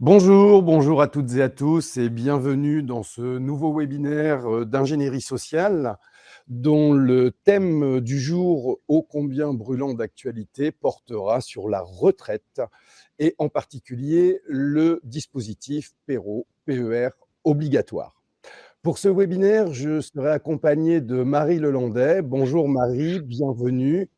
Bonjour, bonjour à toutes et à tous et bienvenue dans ce nouveau webinaire d'ingénierie sociale dont le thème du jour, ô combien brûlant d'actualité, portera sur la retraite et en particulier le dispositif PER obligatoire. Pour ce webinaire, je serai accompagné de Marie Lelandais. Bonjour Marie, bienvenue.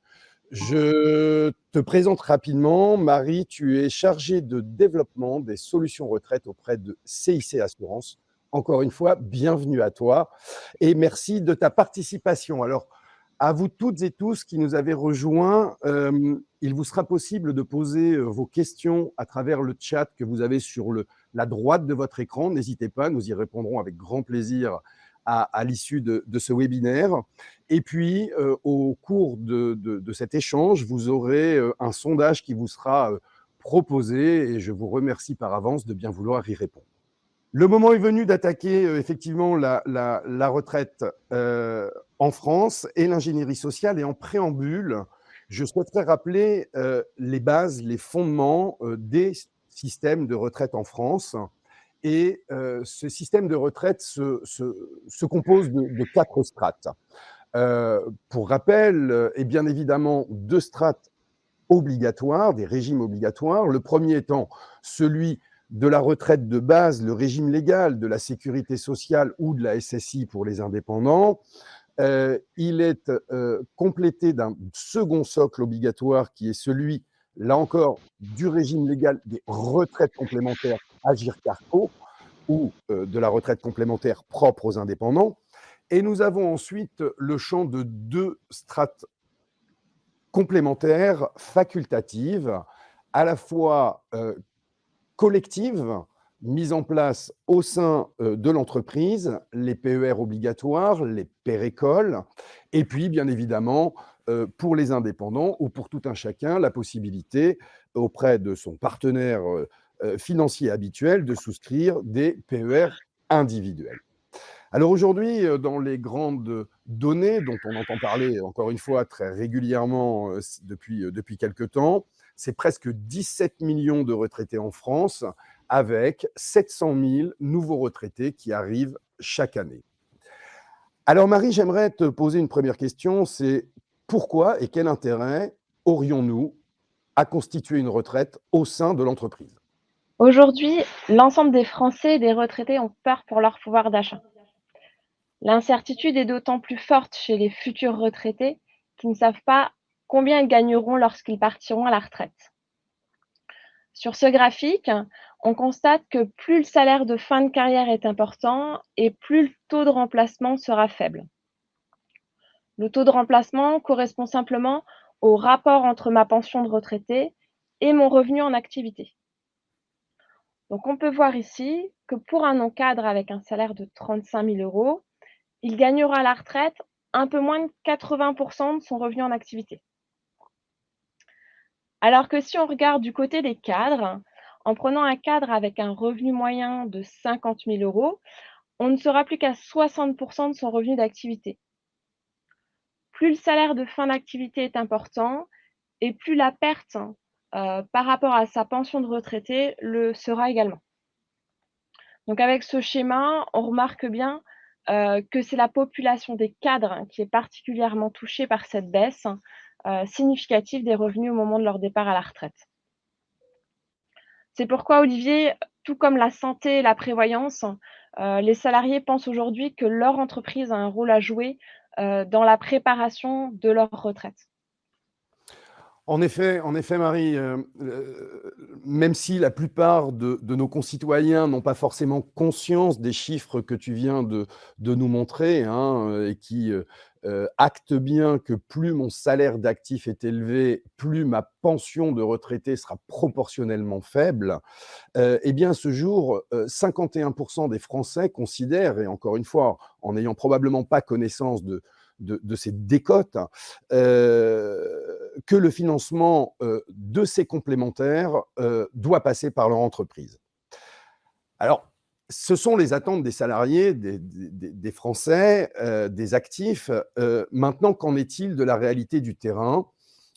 Je te présente rapidement. Marie, tu es chargée de développement des solutions retraite auprès de CIC Assurance. Encore une fois, bienvenue à toi et merci de ta participation. Alors, à vous toutes et tous qui nous avez rejoints, il vous sera possible de poser vos questions à travers le chat que vous avez sur la droite de votre écran. N'hésitez pas, nous y répondrons avec grand plaisir à l'issue de ce webinaire. Et puis, au cours de cet échange, vous aurez un sondage qui vous sera proposé et je vous remercie par avance de bien vouloir y répondre. Le moment est venu d'attaquer effectivement la retraite en France et l'ingénierie sociale. Et en préambule, je souhaiterais rappeler les bases, les fondements des systèmes de retraite en France. Et ce système de retraite se compose de 4 strates. Pour rappel, et bien évidemment, 2 strates obligatoires, des régimes obligatoires. Le premier étant celui de la retraite de base, le régime légal de la sécurité sociale ou de la SSI pour les indépendants. Il est complété d'un second socle obligatoire qui est celui, là encore, du régime légal des retraites complémentaires Agirc-Arrco ou de la retraite complémentaire propre aux indépendants. Et nous avons ensuite le champ de 2 strates complémentaires facultatives, à la fois collectives, mises en place au sein de l'entreprise, les PER obligatoires, les PER-écoles, et puis bien évidemment pour les indépendants ou pour tout un chacun, la possibilité auprès de son partenaire financier habituel de souscrire des PER individuels. Alors aujourd'hui, dans les grandes données dont on entend parler, encore une fois, très régulièrement depuis quelque temps, c'est presque 17 millions de retraités en France, avec 700 000 nouveaux retraités qui arrivent chaque année. Alors Marie, j'aimerais te poser une première question, c'est pourquoi et quel intérêt aurions-nous à constituer une retraite au sein de l'entreprise? Aujourd'hui, l'ensemble des Français et des retraités ont peur pour leur pouvoir d'achat. L'incertitude est d'autant plus forte chez les futurs retraités qui ne savent pas combien ils gagneront lorsqu'ils partiront à la retraite. Sur ce graphique, on constate que plus le salaire de fin de carrière est important et plus le taux de remplacement sera faible. Le taux de remplacement correspond simplement au rapport entre ma pension de retraité et mon revenu en activité. Donc on peut voir ici que pour un non-cadre avec un salaire de 35 000 €, il gagnera à la retraite un peu moins de 80 % de son revenu en activité. Alors que si on regarde du côté des cadres, en prenant un cadre avec un revenu moyen de 50 000 €, on ne sera plus qu'à 60 % de son revenu d'activité. Plus le salaire de fin d'activité est important et plus la perte par rapport à sa pension de retraité le sera également. Donc avec ce schéma, on remarque bien que c'est la population des cadres qui est particulièrement touchée par cette baisse significative des revenus au moment de leur départ à la retraite. C'est pourquoi Olivier, tout comme la santé et la prévoyance, les salariés pensent aujourd'hui que leur entreprise a un rôle à jouer dans la préparation de leur retraite. En effet, Marie, même si la plupart de nos concitoyens n'ont pas forcément conscience des chiffres que tu viens de nous montrer, hein, et qui actent bien que plus mon salaire d'actif est élevé, plus ma pension de retraité sera proportionnellement faible, eh bien, à ce jour, 51% des Français considèrent, et encore une fois, en n'ayant probablement pas connaissance de ces décotes, que le financement de ces complémentaires doit passer par leur entreprise. Alors, ce sont les attentes des salariés, des Français, des actifs. Maintenant, qu'en est-il de la réalité du terrain?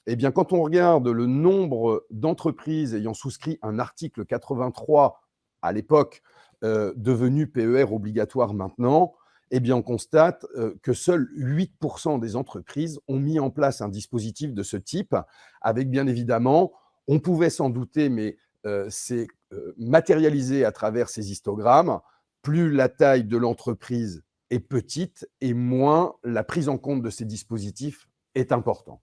Eh bien, quand on regarde le nombre d'entreprises ayant souscrit un article 83 à l'époque, devenus PER obligatoires maintenant, eh bien, on constate que seuls 8% des entreprises ont mis en place un dispositif de ce type, avec bien évidemment, on pouvait s'en douter, mais c'est matérialisé à travers ces histogrammes. Plus la taille de l'entreprise est petite et moins la prise en compte de ces dispositifs est importante.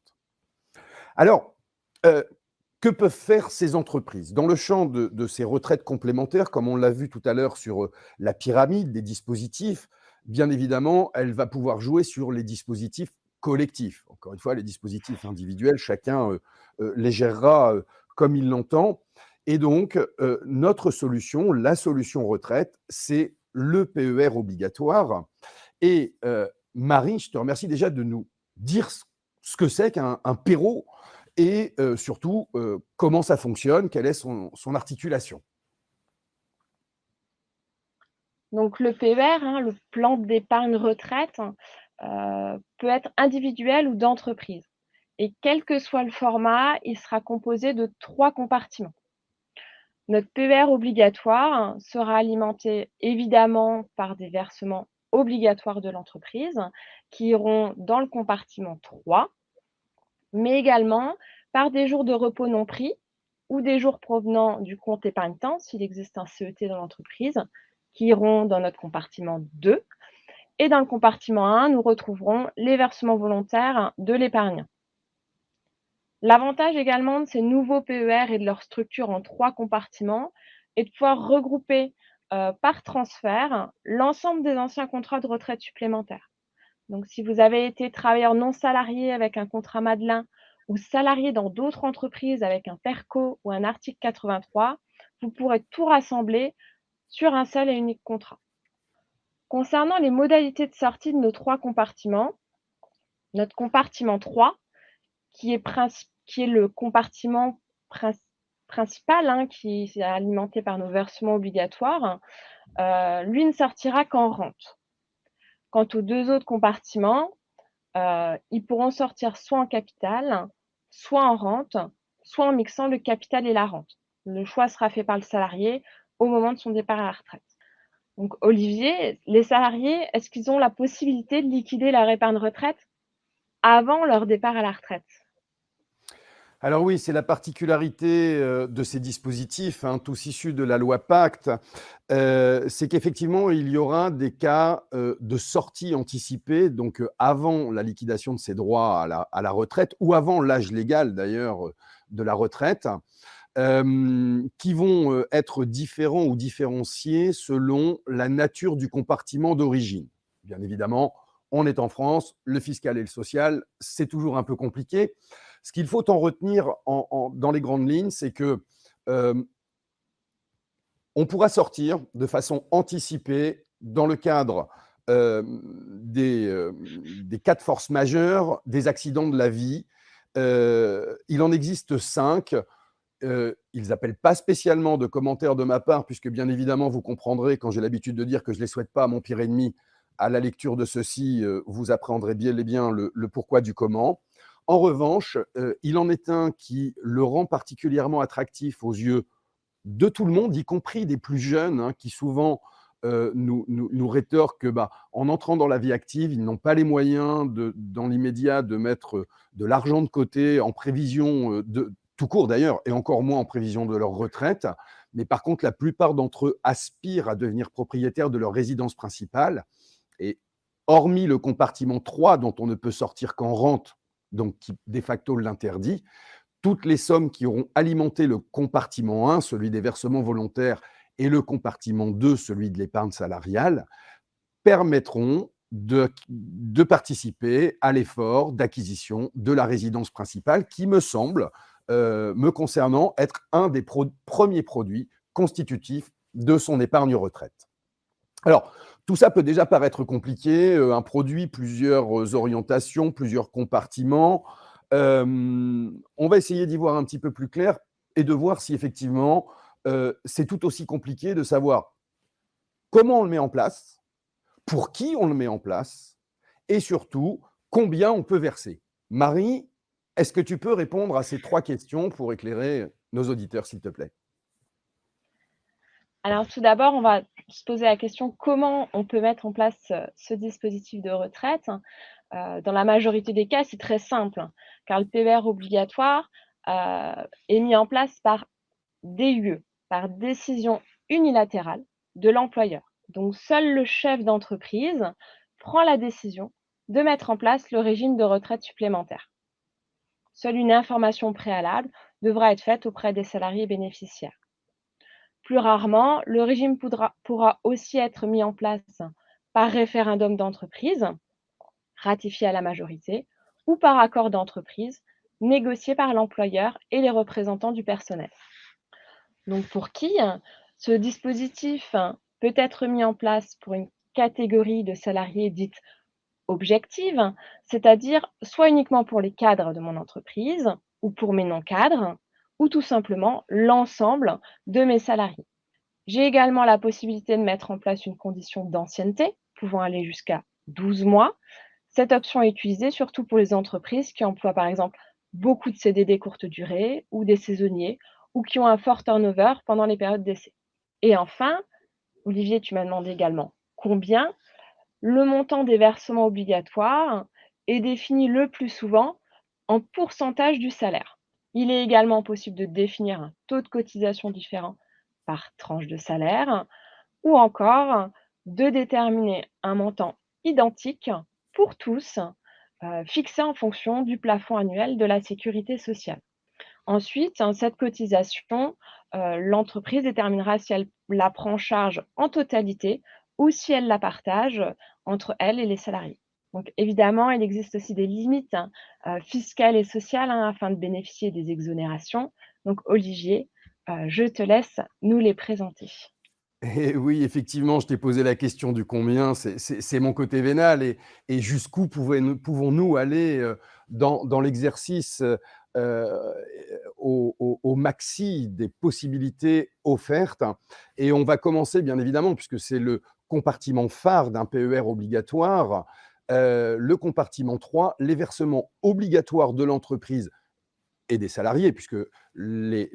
Alors, que peuvent faire ces entreprises? Dans le champ de ces retraites complémentaires, comme on l'a vu tout à l'heure sur la pyramide des dispositifs, bien évidemment, elle va pouvoir jouer sur les dispositifs collectifs. Encore une fois, les dispositifs individuels, chacun les gérera comme il l'entend. Et donc, notre solution, la solution retraite, c'est le PER obligatoire. Et Marie, je te remercie déjà de nous dire ce que c'est qu'un PERO et surtout comment ça fonctionne, quelle est son articulation. Donc le PER, hein, le plan d'épargne retraite, peut être individuel ou d'entreprise. Et quel que soit le format, il sera composé de 3 compartiments. Notre PER obligatoire sera alimenté évidemment par des versements obligatoires de l'entreprise qui iront dans le compartiment 3, mais également par des jours de repos non pris ou des jours provenant du compte épargne-temps, s'il existe un CET dans l'entreprise, qui iront dans notre compartiment 2. Et dans le compartiment 1, nous retrouverons les versements volontaires de l'épargnant. L'avantage également de ces nouveaux PER et de leur structure en 3 compartiments est de pouvoir regrouper par transfert l'ensemble des anciens contrats de retraite supplémentaires. Donc, si vous avez été travailleur non salarié avec un contrat Madelin ou salarié dans d'autres entreprises avec un PERCO ou un article 83, vous pourrez tout rassembler sur un seul et unique contrat. Concernant les modalités de sortie de nos 3 compartiments, notre compartiment 3, qui est le compartiment principal, hein, qui est alimenté par nos versements obligatoires, lui ne sortira qu'en rente. Quant aux 2 autres compartiments, ils pourront sortir soit en capital, soit en rente, soit en mixant le capital et la rente. Le choix sera fait par le salarié au moment de son départ à la retraite. Donc Olivier, les salariés, est-ce qu'ils ont la possibilité de liquider leur épargne retraite avant leur départ à la retraite? Alors oui, c'est la particularité de ces dispositifs, hein, tous issus de la loi Pacte, c'est qu'effectivement, il y aura des cas de sortie anticipée, donc avant la liquidation de ses droits à la retraite, ou avant l'âge légal d'ailleurs de la retraite, qui vont être différents ou différenciés selon la nature du compartiment d'origine. Bien évidemment, on est en France, le fiscal et le social, c'est toujours un peu compliqué. Ce qu'il faut en retenir dans les grandes lignes, c'est que on pourra sortir de façon anticipée dans le cadre des cas de force majeure, des accidents de la vie. Il en existe 5. Ils n'appellent pas spécialement de commentaires de ma part, puisque bien évidemment, vous comprendrez, quand j'ai l'habitude de dire que je ne les souhaite pas à mon pire ennemi, à la lecture de ceci, vous appréhenderez bien le pourquoi du comment. En revanche, il en est un qui le rend particulièrement attractif aux yeux de tout le monde, y compris des plus jeunes, hein, qui souvent nous rétorquent que, en entrant dans la vie active, ils n'ont pas les moyens, dans l'immédiat, de mettre de l'argent de côté en prévision tout court d'ailleurs, et encore moins en prévision de leur retraite. Mais par contre, la plupart d'entre eux aspirent à devenir propriétaires de leur résidence principale. Et hormis le compartiment 3, dont on ne peut sortir qu'en rente, donc qui de facto l'interdit, toutes les sommes qui auront alimenté le compartiment 1, celui des versements volontaires, et le compartiment 2, celui de l'épargne salariale, permettront de participer à l'effort d'acquisition de la résidence principale qui me semble, me concernant, être un des premiers produits constitutifs de son épargne retraite. Alors, tout ça peut déjà paraître compliqué, un produit, plusieurs orientations, plusieurs compartiments. On va essayer d'y voir un petit peu plus clair et de voir si effectivement, c'est tout aussi compliqué de savoir comment on le met en place, pour qui on le met en place et surtout combien on peut verser. Marie, est-ce que tu peux répondre à ces 3 questions pour éclairer nos auditeurs, s'il te plaît? Alors tout d'abord, on va se poser la question comment on peut mettre en place, ce dispositif de retraite? Dans la majorité des cas, c'est très simple, hein, car le PER obligatoire, est mis en place par DUE, par décision unilatérale de l'employeur. Donc seul le chef d'entreprise prend la décision de mettre en place le régime de retraite supplémentaire. Seule une information préalable devra être faite auprès des salariés bénéficiaires. Plus rarement, le régime pourra aussi être mis en place par référendum d'entreprise, ratifié à la majorité, ou par accord d'entreprise, négocié par l'employeur et les représentants du personnel. Donc pour qui ce dispositif peut être mis en place pour une catégorie de salariés dite objective, c'est-à-dire soit uniquement pour les cadres de mon entreprise ou pour mes non-cadres, ou tout simplement l'ensemble de mes salariés. J'ai également la possibilité de mettre en place une condition d'ancienneté pouvant aller jusqu'à 12 mois. Cette option est utilisée surtout pour les entreprises qui emploient par exemple beaucoup de CDD courte durée ou des saisonniers ou qui ont un fort turnover pendant les périodes d'essai. Et enfin, Olivier, tu m'as demandé également combien. Le montant des versements obligatoires est défini le plus souvent en pourcentage du salaire. Il est également possible de définir un taux de cotisation différent par tranche de salaire ou encore de déterminer un montant identique pour tous, fixé en fonction du plafond annuel de la sécurité sociale. Ensuite, cette cotisation, l'entreprise déterminera si elle la prend en charge en totalité ou si elle la partage entre elle et les salariés. Donc évidemment, il existe aussi des limites, fiscales et sociales, afin de bénéficier des exonérations. Donc Olivier, je te laisse nous les présenter. Et oui, effectivement, je t'ai posé la question du combien, c'est mon côté vénal et jusqu'où pouvons-nous aller, dans l'exercice, au maxi des possibilités offertes et on va commencer bien évidemment puisque c'est le compartiment phare d'un PER obligatoire, le compartiment 3, les versements obligatoires de l'entreprise et des salariés puisque les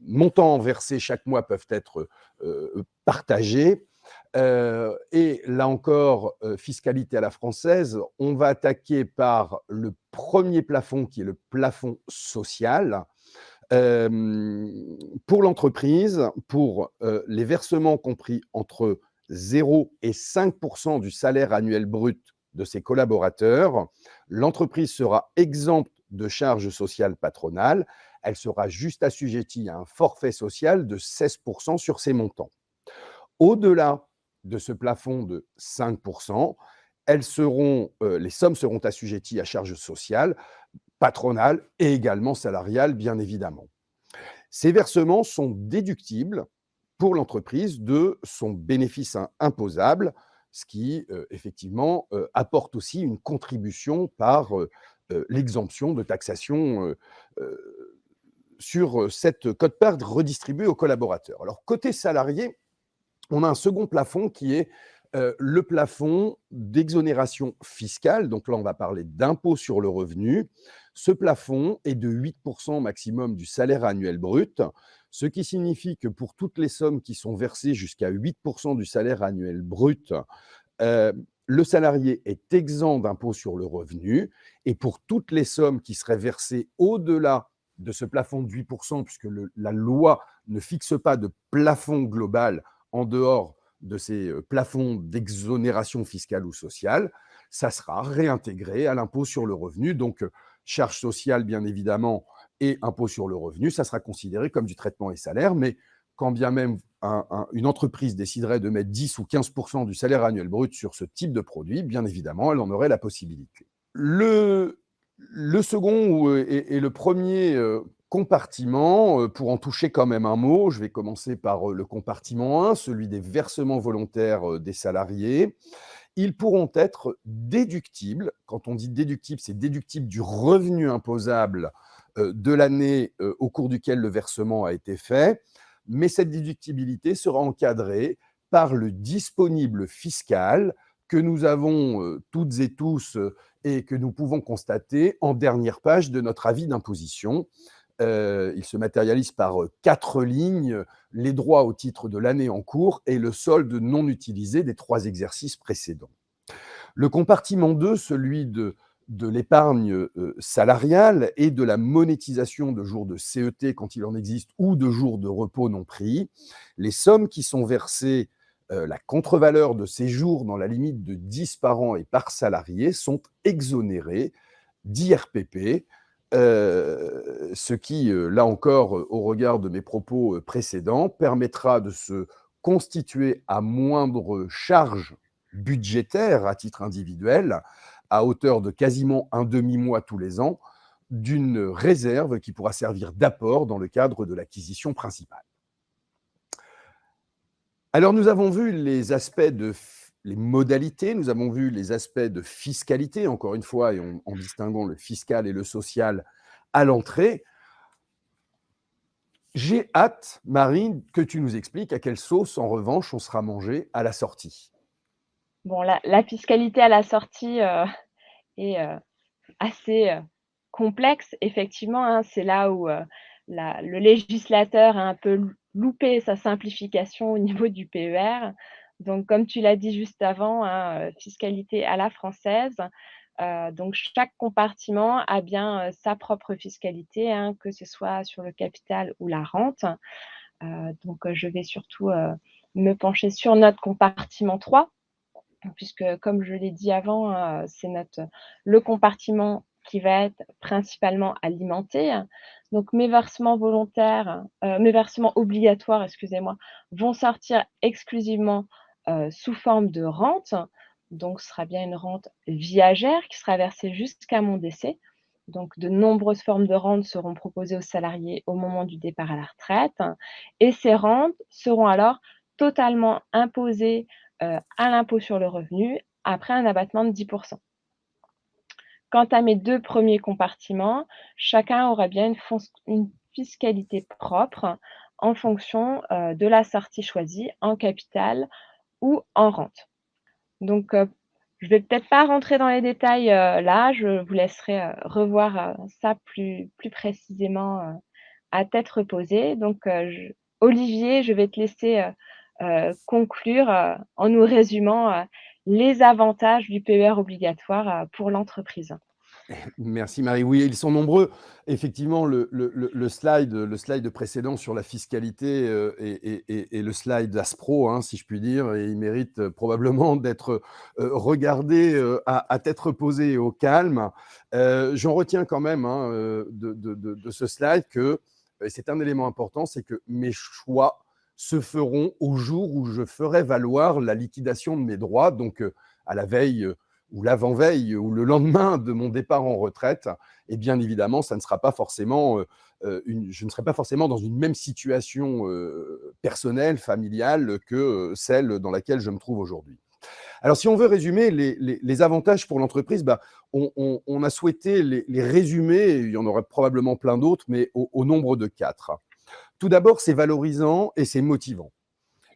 montants versés chaque mois peuvent être partagés. Et là encore, fiscalité à la française, on va attaquer par le premier plafond qui est le plafond social. Pour l'entreprise, pour les versements compris entre 0 et 5 du salaire annuel brut de ses collaborateurs, l'entreprise sera exempte de charges sociales patronales. Elle sera juste assujettie à un forfait social de 16 sur ces montants. Au-delà de ce plafond de 5 les sommes seront assujetties à charges sociales patronales et également salariales, bien évidemment. Ces versements sont déductibles pour l'entreprise de son bénéfice imposable, ce qui, effectivement, apporte aussi une contribution par l'exemption de taxation sur cette quote-part redistribuée aux collaborateurs. Alors, côté salarié, on a un second plafond qui est le plafond d'exonération fiscale. Donc là, on va parler d'impôt sur le revenu. Ce plafond est de 8 maximum du salaire annuel brut, ce qui signifie que pour toutes les sommes qui sont versées jusqu'à 8 du salaire annuel brut, euh, le salarié est exempt d'impôt sur le revenu. Et pour toutes les sommes qui seraient versées au-delà de ce plafond de 8 puisque la loi ne fixe pas de plafond global en dehors de ces plafonds d'exonération fiscale ou sociale, ça sera réintégré à l'impôt sur le revenu. Donc, charges sociales, bien évidemment, et impôt sur le revenu, ça sera considéré comme du traitement et salaire. Mais quand bien même une entreprise déciderait de mettre 10 ou 15 du salaire annuel brut sur ce type de produit, bien évidemment, elle en aurait la possibilité. Le second et le premier compartiment, pour en toucher quand même un mot, je vais commencer par le compartiment 1, celui des versements volontaires des salariés. Ils pourront être déductibles. Quand on dit déductible, c'est déductible du revenu imposable de l'année au cours duquel le versement a été fait. Mais cette déductibilité sera encadrée par le disponible fiscal que nous avons toutes et tous et que nous pouvons constater en dernière page de notre avis d'imposition. Il se matérialise par 4 lignes, les droits au titre de l'année en cours et le solde non utilisé des 3 exercices précédents. Le compartiment 2, celui de l'épargne salariale et de la monétisation de jours de CET quand il en existe ou de jours de repos non pris. Les sommes qui sont versées, la contre-valeur de ces jours dans la limite de 10 par an et par salarié sont exonérées d'IRPP, ce qui, là encore, au regard de mes propos précédents, permettra de se constituer à moindre charge budgétaire à titre individuel, à hauteur de quasiment un demi-mois tous les ans, d'une réserve qui pourra servir d'apport dans le cadre de l'acquisition principale. Alors, nous avons vu les aspects les modalités, nous avons vu les aspects de fiscalité, encore une fois, et en distinguant le fiscal et le social à l'entrée. J'ai hâte, Marine, que tu nous expliques à quelle sauce, en revanche, on sera mangé à la sortie. Bon, la fiscalité à la sortie, est, assez, complexe. Effectivement, hein, c'est là où, le législateur a un peu loupé sa simplification au niveau du PER. Donc comme tu l'as dit juste avant, hein, fiscalité à la française. Donc chaque compartiment a bien, sa propre fiscalité, hein, que ce soit sur le capital ou la rente. Donc je vais surtout, me pencher sur notre compartiment 3, puisque comme je l'ai dit avant, c'est le compartiment qui va être principalement alimenté. Donc mes versements obligatoires, excusez-moi, vont sortir exclusivement, sous forme de rente. Donc ce sera bien une rente viagère qui sera versée jusqu'à mon décès. Donc de nombreuses formes de rente seront proposées aux salariés au moment du départ à la retraite et ces rentes seront alors totalement imposées à l'impôt sur le revenu après un abattement de 10. Quant à mes 2 premiers compartiments, chacun aura bien une fiscalité propre en fonction, de la sortie choisie en capital ou en rente. Donc, je vais peut-être pas rentrer dans les détails, là, je vous laisserai, revoir, ça plus précisément, à tête reposée. Donc, Olivier, je vais te laisser, conclure, en nous résumant, les avantages du PER obligatoire, pour l'entreprise. Merci Marie. Oui, ils sont nombreux. Effectivement, le slide précédent sur la fiscalité et le slide Aspro, hein, si je puis dire, et il mérite probablement d'être regardé à tête reposée et au calme. J'en retiens quand même, hein, de ce slide que c'est un élément important, c'est que mes choix se feront au jour où je ferai valoir la liquidation de mes droits, donc à la veille ou l'avant-veille ou le lendemain de mon départ en retraite, et bien évidemment, ça ne sera pas forcément, je ne serai pas forcément dans une même situation personnelle, familiale que celle dans laquelle je me trouve aujourd'hui. Alors, si on veut résumer les avantages pour l'entreprise, bah, on a souhaité les résumer, il y en aurait probablement plein d'autres, mais au nombre de 4. Tout d'abord, c'est valorisant et c'est motivant.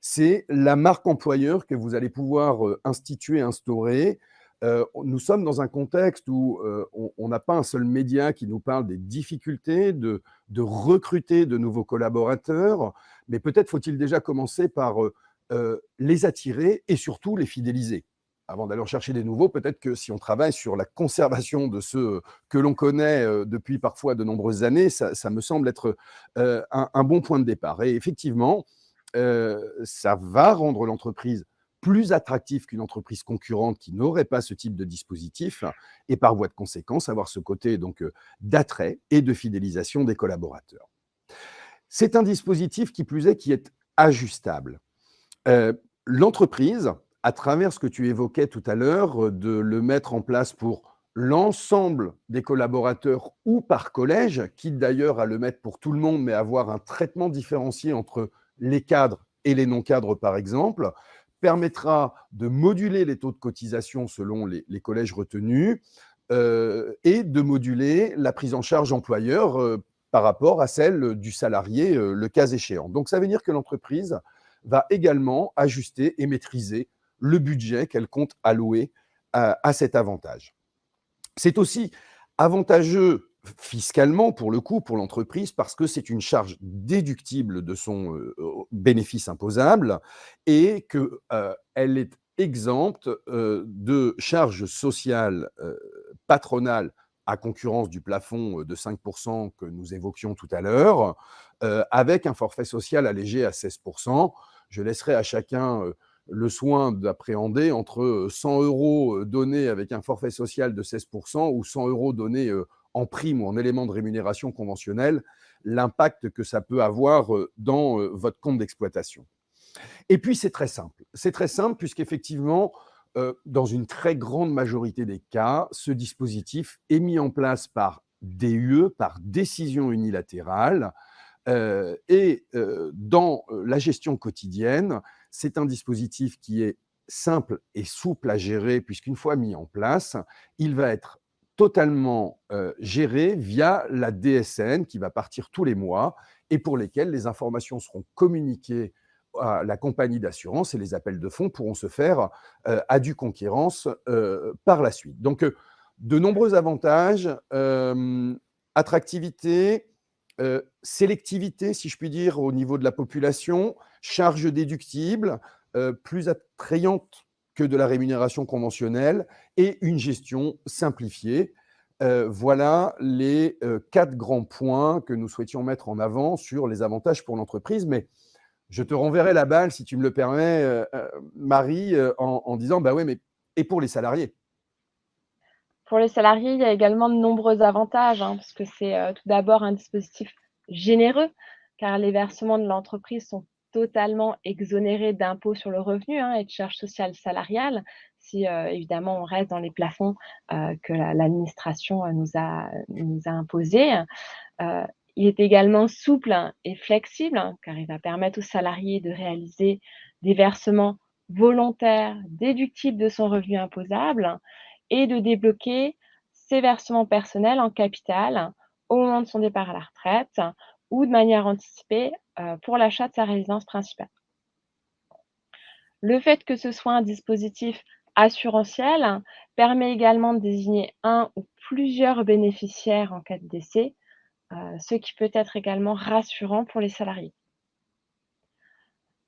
C'est la marque employeur que vous allez pouvoir instituer, instaurer. Nous sommes dans un contexte où on n'a pas un seul média qui nous parle des difficultés de recruter de nouveaux collaborateurs, mais peut-être faut-il déjà commencer par les attirer et surtout les fidéliser. Avant d'aller en chercher des nouveaux, peut-être que si on travaille sur la conservation de ceux que l'on connaît depuis parfois de nombreuses années, ça me semble être un bon point de départ. Et effectivement, ça va rendre l'entreprise plus attractive qu'une entreprise concurrente qui n'aurait pas ce type de dispositif et par voie de conséquence avoir ce côté donc d'attrait et de fidélisation des collaborateurs. C'est un dispositif qui plus est qui est ajustable. L'entreprise, à travers ce que tu évoquais tout à l'heure, de le mettre en place pour l'ensemble des collaborateurs ou par collège, quitte d'ailleurs à le mettre pour tout le monde, mais avoir un traitement différencié entre les cadres et les non-cadres, par exemple, permettra de moduler les taux de cotisation selon les collèges retenus et de moduler la prise en charge employeur par rapport à celle du salarié, le cas échéant. Donc, ça veut dire que l'entreprise va également ajuster et maîtriser le budget qu'elle compte allouer à cet avantage. C'est aussi avantageux fiscalement, pour le coup, pour l'entreprise, parce que c'est une charge déductible de son bénéfice imposable et qu'elle est exempte de charges sociales patronales à concurrence du plafond de 5% que nous évoquions tout à l'heure, avec un forfait social allégé à 16%. Je laisserai à chacun le soin d'appréhender entre 100 euros donnés avec un forfait social de 16% ou 100 euros donnés en prime ou en élément de rémunération conventionnelle, l'impact que ça peut avoir dans votre compte d'exploitation. Et puis, c'est très simple. C'est très simple puisqu'effectivement, dans une très grande majorité des cas, ce dispositif est mis en place par DUE, par décision unilatérale, dans la gestion quotidienne, c'est un dispositif qui est simple et souple à gérer puisqu'une fois mis en place, il va être totalement géré via la DSN qui va partir tous les mois et pour lesquels les informations seront communiquées à la compagnie d'assurance et les appels de fonds pourront se faire à due concurrence par la suite. Donc, de nombreux avantages, attractivité, sélectivité, si je puis dire, au niveau de la population, charges déductibles, plus attrayantes que de la rémunération conventionnelle et une gestion simplifiée. Voilà les 4 grands points que nous souhaitions mettre en avant sur les avantages pour l'entreprise. Mais je te renverrai la balle, si tu me le permets, Marie, en disant, bah oui, mais et pour les salariés? Pour les salariés, il y a également de nombreux avantages, hein, parce que c'est, tout d'abord un dispositif généreux, car les versements de l'entreprise sont totalement exonérés d'impôts sur le revenu, hein, et de charges sociales salariales, si, évidemment on reste dans les plafonds, que l'administration, nous a imposés. Heu, il est également souple, hein, et flexible, hein, car il va permettre aux salariés de réaliser des versements volontaires déductibles de son revenu imposable et de débloquer ses versements personnels en capital au moment de son départ à la retraite ou de manière anticipée, pour l'achat de sa résidence principale. Le fait que ce soit un dispositif assurantiel permet également de désigner un ou plusieurs bénéficiaires en cas de décès, ce qui peut être également rassurant pour les salariés.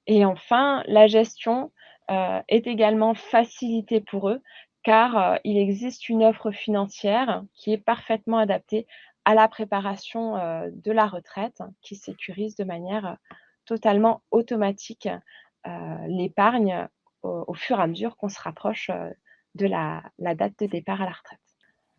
Et enfin, la gestion, est également facilitée pour eux car, il existe une offre financière qui est parfaitement adaptée à la préparation, de la retraite, qui sécurise de manière, totalement automatique, l'épargne au fur et à mesure qu'on se rapproche, de la date de départ à la retraite.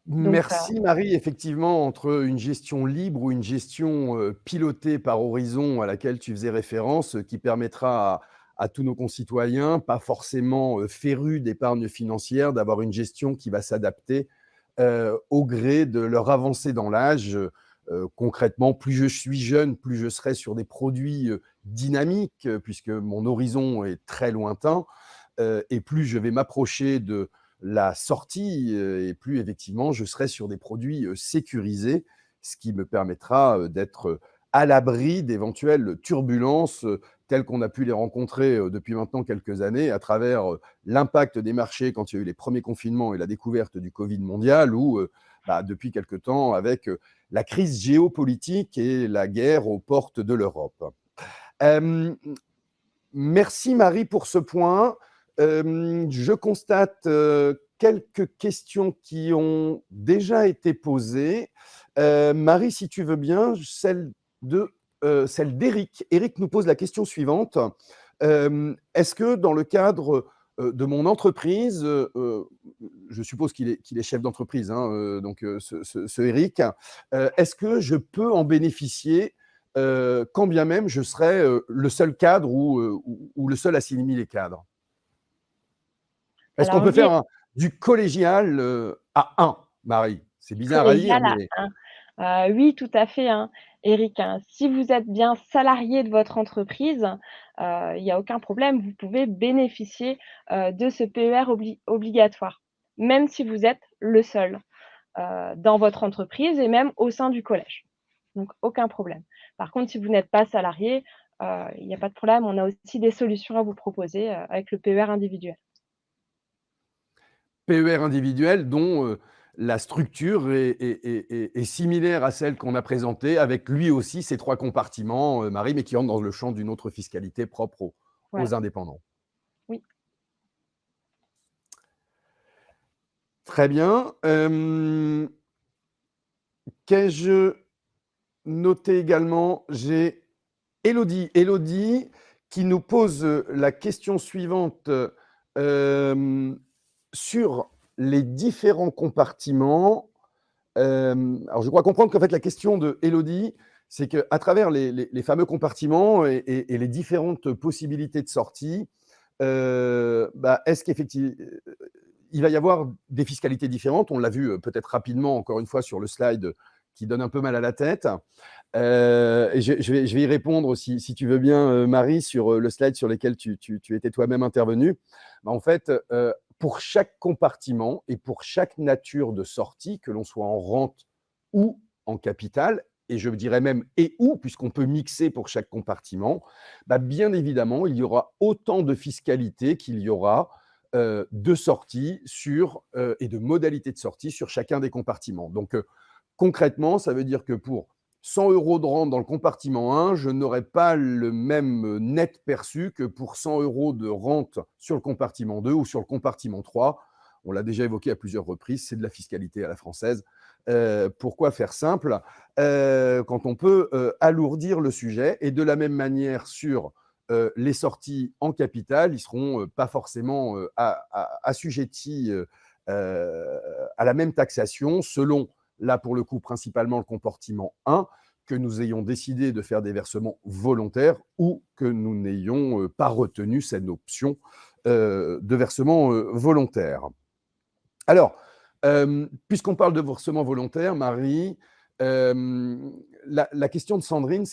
Donc, Merci Marie. Effectivement, entre une gestion libre ou une gestion pilotée par Horizon à laquelle tu faisais référence, qui permettra à tous nos concitoyens, pas forcément férus d'épargne financière, d'avoir une gestion qui va s'adapter au gré de leur avancée dans l'âge. Concrètement, plus je suis jeune, plus je serai sur des produits dynamiques, puisque mon horizon est très lointain, et plus je vais m'approcher de la sortie et plus effectivement je serai sur des produits sécurisés, ce qui me permettra d'être à l'abri d'éventuelles turbulences telles qu'on a pu les rencontrer depuis maintenant quelques années à travers l'impact des marchés quand il y a eu les premiers confinements et la découverte du Covid mondial ou depuis quelque temps avec la crise géopolitique et la guerre aux portes de l'Europe. Euh, Merci Marie pour ce point. Je constate quelques questions qui ont déjà été posées. Marie, si tu veux bien, celle d'Éric. Éric nous pose la question suivante. Est-ce que dans le cadre de mon entreprise, je suppose qu'il est chef d'entreprise, hein, donc ce Éric, est-ce que je peux en bénéficier quand bien même je serais le seul cadre ou le seul à 6 000 les cadres? Est-ce qu'on alors peut oui, faire du collégial à 1, Marie? C'est bizarre à dire, collégial mais Oui, tout à fait, hein, Éric, hein. Si vous êtes bien salarié de votre entreprise, il y a aucun problème, vous pouvez bénéficier, de ce PER obligatoire, même si vous êtes le seul, dans votre entreprise et même au sein du collège. Donc aucun problème. Par contre, si vous n'êtes pas salarié, il n'y a pas de problème, on a aussi des solutions à vous proposer, avec le PER individuel. PER individuel dont la structure est similaire à celle qu'on a présentée, avec lui aussi ces 3 compartiments, Marie, mais qui entrent dans le champ d'une autre fiscalité propre Voilà, aux indépendants. oui. Très bien. Qu'ai-je noté également? J'ai Élodie. Élodie qui nous pose la question suivante sur les différents compartiments. Alors, je crois comprendre qu'en fait, la question de Élodie, c'est qu'à travers les fameux compartiments et les différentes possibilités de sortie, est-ce qu'effectivement, il va y avoir des fiscalités différentes? On l'a vu peut-être rapidement, encore une fois, sur le slide qui donne un peu mal à la tête. Et je vais y répondre si tu veux bien, Marie, sur le slide sur lequel tu étais toi-même intervenue. En fait, pour chaque compartiment et pour chaque nature de sortie, que l'on soit en rente ou en capital, et je dirais même et ou, puisqu'on peut mixer pour chaque compartiment, bien évidemment, il y aura autant de fiscalité qu'il y aura de sortie et de modalités de sortie sur chacun des compartiments. Donc, concrètement, ça veut dire que pour 100 € de rente dans le compartiment 1, je n'aurai pas le même net perçu que pour 100 € de rente sur le compartiment 2 ou sur le compartiment 3. On l'a déjà évoqué à plusieurs reprises, c'est de la fiscalité à la française. Pourquoi faire simple quand on peut alourdir le sujet? Et de la même manière sur les sorties en capital, ils seront pas forcément assujettis à la même taxation selon, là pour le coup, principalement le compartiment 1, que nous ayons décidé de faire des versements volontaires ou que nous n'ayons pas retenu cette option de versement volontaire. Alors, puisqu'on parle de versement volontaire, Marie, la question de Sandrine,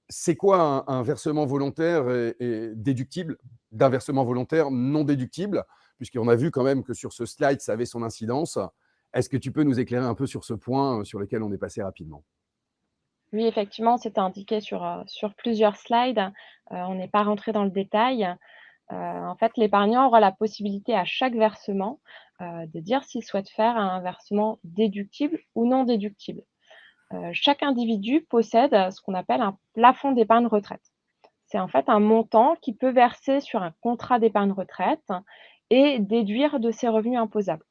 c'est quoi un versement volontaire et déductible d'un versement volontaire non déductible? Puisqu'on a vu quand même que sur ce slide, ça avait son incidence. Est-ce que tu peux nous éclairer un peu sur ce point sur lequel on est passé rapidement? Oui, effectivement, c'était indiqué sur plusieurs slides. On n'est pas rentré dans le détail. En fait, l'épargnant aura la possibilité à chaque versement, de dire s'il souhaite faire un versement déductible ou non déductible. Chaque individu possède ce qu'on appelle un plafond d'épargne retraite. C'est en fait un montant qu'il peut verser sur un contrat d'épargne retraite et déduire de ses revenus imposables.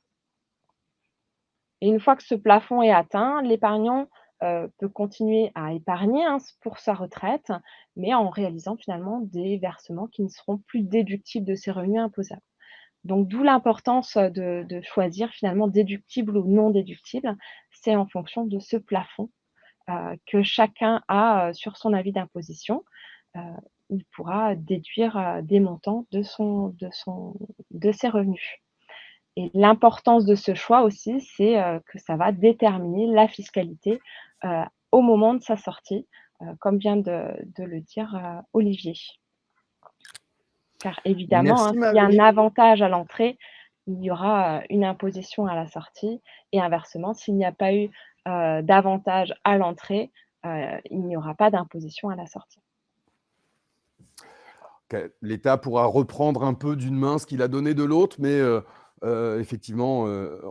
Et une fois que ce plafond est atteint, l'épargnant, peut continuer à épargner, hein, pour sa retraite, mais en réalisant finalement des versements qui ne seront plus déductibles de ses revenus imposables. Donc d'où l'importance, de choisir finalement déductible ou non déductible. C'est en fonction de ce plafond, que chacun a, sur son avis d'imposition. Heu, il pourra déduire, des montants de ses revenus. Et l'importance de ce choix aussi, c'est, que ça va déterminer la fiscalité, heu, au moment de sa sortie, comme vient de le dire, Olivier. Car évidemment, hein, Merci s'il y a un Marie. avantage à l'entrée, il y aura, une imposition à la sortie et inversement, s'il n'y a pas eu, d'avantage à l'entrée, il n'y aura pas d'imposition à la sortie. L'État pourra reprendre un peu d'une main ce qu'il a donné de l'autre, mais effectivement,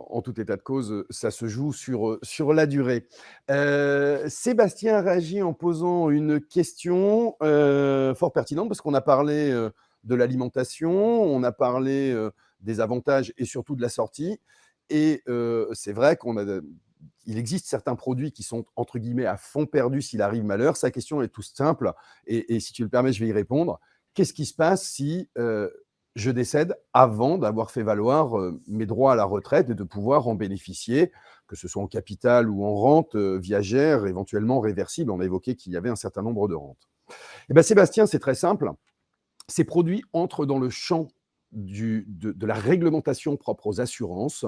en tout état de cause, ça se joue sur la durée. Sébastien réagit en posant une question fort pertinente parce qu'on a parlé de l'alimentation, on a parlé des avantages et surtout de la sortie. Et c'est vrai il existe certains produits qui sont entre guillemets à fond perdu s'il arrive malheur. Sa question est toute simple et si tu le permets, je vais y répondre. Qu'est-ce qui se passe si je décède avant d'avoir fait valoir mes droits à la retraite et de pouvoir en bénéficier, que ce soit en capital ou en rente viagère, éventuellement réversible? On a évoqué qu'il y avait un certain nombre de rentes. Eh bien, Sébastien, c'est très simple. Ces produits entrent dans le champ de la réglementation propre aux assurances,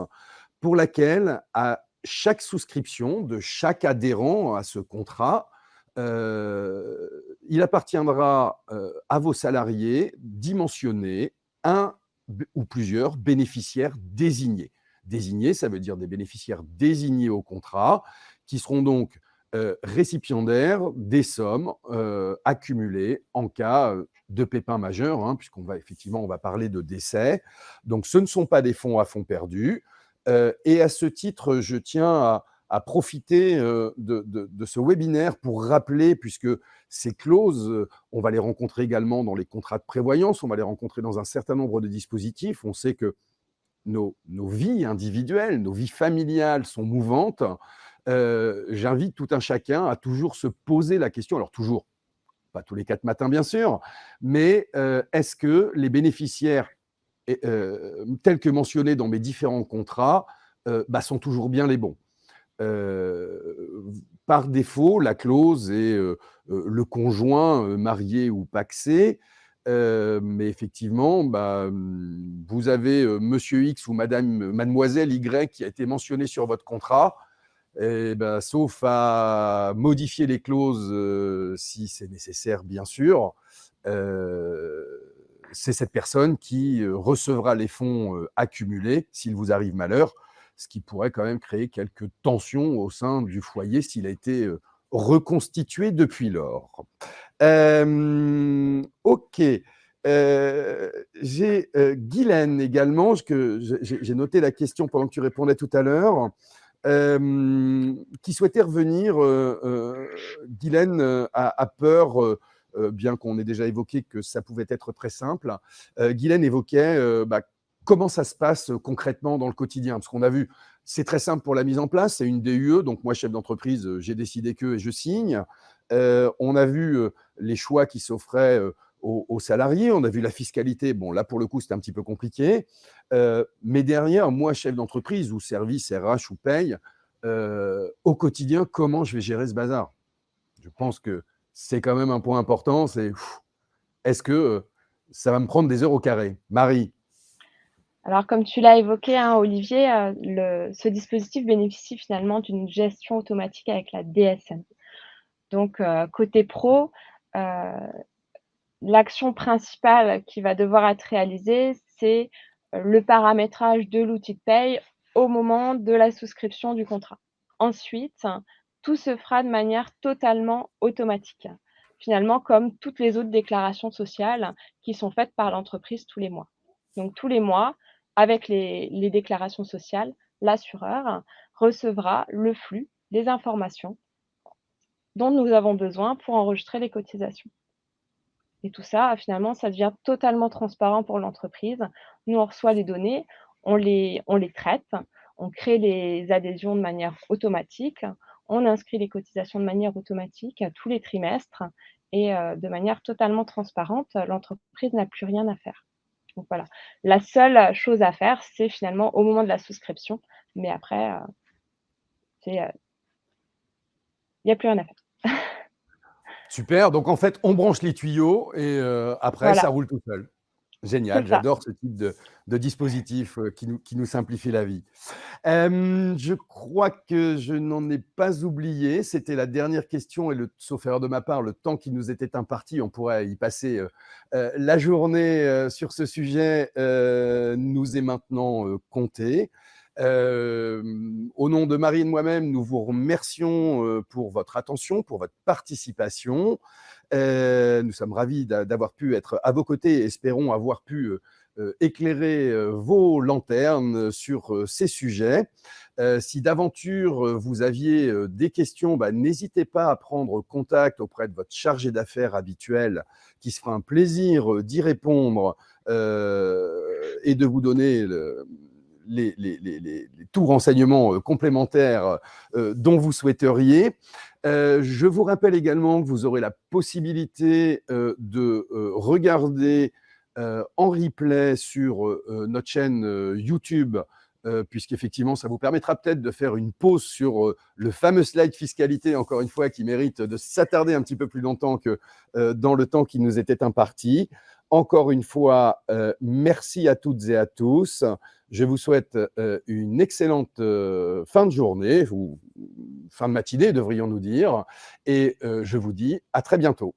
pour laquelle, à chaque souscription de chaque adhérent à ce contrat, il appartiendra à vos salariés d'y mentionner un ou plusieurs bénéficiaires désignés. Désignés, ça veut dire des bénéficiaires désignés au contrat, qui seront donc récipiendaires des sommes accumulées en cas de pépin majeur, hein, puisqu'on va effectivement on va parler de décès. Donc, ce ne sont pas des fonds à fonds perdus. Et à ce titre, je tiens à profiter de ce webinaire pour rappeler, puisque ces clauses, on va les rencontrer également dans les contrats de prévoyance, on va les rencontrer dans un certain nombre de dispositifs. On sait que nos vies individuelles, nos vies familiales sont mouvantes. J'invite tout un chacun à toujours se poser la question, alors toujours, pas tous les 4 matins bien sûr, mais est-ce que les bénéficiaires tels que mentionnés dans mes différents contrats sont toujours bien les bons. Par défaut, la clause est le conjoint marié ou pacsé, mais effectivement, vous avez monsieur X ou mademoiselle Y qui a été mentionné sur votre contrat, et sauf à modifier les clauses si c'est nécessaire, bien sûr, c'est cette personne qui recevra les fonds accumulés s'il vous arrive malheur, ce qui pourrait quand même créer quelques tensions au sein du foyer s'il a été reconstitué depuis lors. Ok. J'ai Guylaine également, j'ai noté la question pendant que tu répondais tout à l'heure, qui souhaitait revenir. Guylaine a peur, bien qu'on ait déjà évoqué que ça pouvait être très simple. Guylaine évoquait comment ça se passe concrètement dans le quotidien, parce qu'on a vu, c'est très simple pour la mise en place, c'est une DUE, donc moi, chef d'entreprise, j'ai décidé que et je signe. On a vu les choix qui s'offraient aux salariés, on a vu la fiscalité, bon là pour le coup c'était un petit peu compliqué, mais derrière, moi, chef d'entreprise ou service RH ou paye, au quotidien, comment je vais gérer ce bazar? Je pense que c'est quand même un point important, c'est est-ce que ça va me prendre des heures au carré? Marie? Alors, comme tu l'as évoqué, hein, Olivier, ce dispositif bénéficie finalement d'une gestion automatique avec la DSM. Donc, côté pro, l'action principale qui va devoir être réalisée, c'est le paramétrage de l'outil de paye au moment de la souscription du contrat. Ensuite, tout se fera de manière totalement automatique, finalement comme toutes les autres déclarations sociales qui sont faites par l'entreprise tous les mois. Donc tous les mois, avec les déclarations sociales, l'assureur recevra le flux des informations dont nous avons besoin pour enregistrer les cotisations. Et tout ça, finalement, ça devient totalement transparent pour l'entreprise. Nous, on reçoit les données, on les traite, on crée les adhésions de manière automatique, on inscrit les cotisations de manière automatique tous les trimestres et de manière totalement transparente, l'entreprise n'a plus rien à faire. Donc voilà, la seule chose à faire, c'est finalement au moment de la souscription, mais après, il n'y a plus rien à faire. Super, donc en fait, on branche les tuyaux et après, ça Voilà, roule tout seul. c'est Génial, ça. j'adore ce type de dispositif qui nous simplifie la vie. Je crois que je n'en ai pas oublié. C'était la dernière question et sauf erreur de ma part, le temps qui nous était imparti, on pourrait y passer la journée sur ce sujet, nous est maintenant compté. Au nom de Marie et de moi-même, nous vous remercions pour votre attention, pour votre participation. Nous sommes ravis d'avoir pu être à vos côtés et espérons avoir pu éclairer vos lanternes sur ces sujets. Si d'aventure vous aviez des questions, n'hésitez pas à prendre contact auprès de votre chargé d'affaires habituel qui se fera un plaisir d'y répondre et de vous donner tout renseignements complémentaires dont vous souhaiteriez. Je vous rappelle également que vous aurez la possibilité de regarder en replay sur notre chaîne YouTube, puisqu'effectivement, ça vous permettra peut-être de faire une pause sur le fameux slide fiscalité, encore une fois, qui mérite de s'attarder un petit peu plus longtemps que dans le temps qui nous était imparti. Encore une fois, merci à toutes et à tous. Je vous souhaite une excellente fin de journée, ou fin de matinée, devrions-nous dire, et je vous dis à très bientôt.